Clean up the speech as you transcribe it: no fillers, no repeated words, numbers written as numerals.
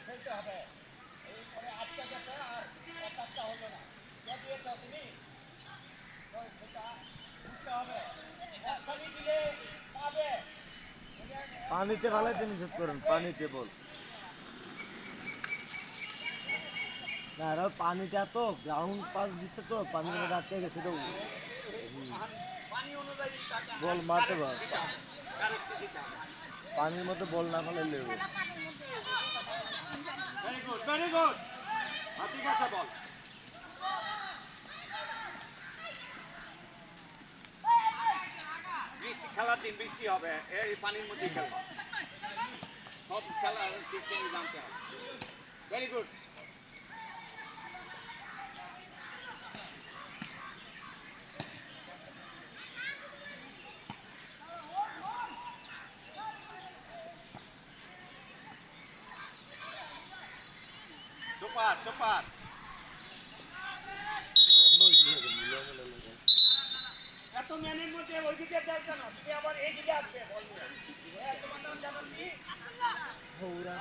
খেলতে হবে। এরপরে আটটা গেছে আর একটা হলো না। কে দিয়েছ তুমি? সেটা বুঝতে হবে। একখানি দিলে পাবে। পানিতে ফালাইতে নিষেধ করেন, পানিতে বল। না এরা পানিটা তো গ্রাউন্ড পাস দিচ্ছে তো পানির মধ্যে আটকে গেছে তো পানি অনুযায়ী বল মারতে পার। কারেক্ট দিতে হবে। পানির মধ্যে বল না ফেলে লেবে। Very good, very good. ঠিক আছে বল। বৃষ্টি খেলার দিন বৃষ্টি হবে, এই পানির মধ্যেই খেলবা। সব খেলার সিস্টেম জানতে হবে। Very good. Super, super. এত ম্যানের মধ্যে ওইদিকে যাও কেন? তুমি আবার এইদিকে আসবে বল নিয়ে। তোমার নাম জানান কি? ওরা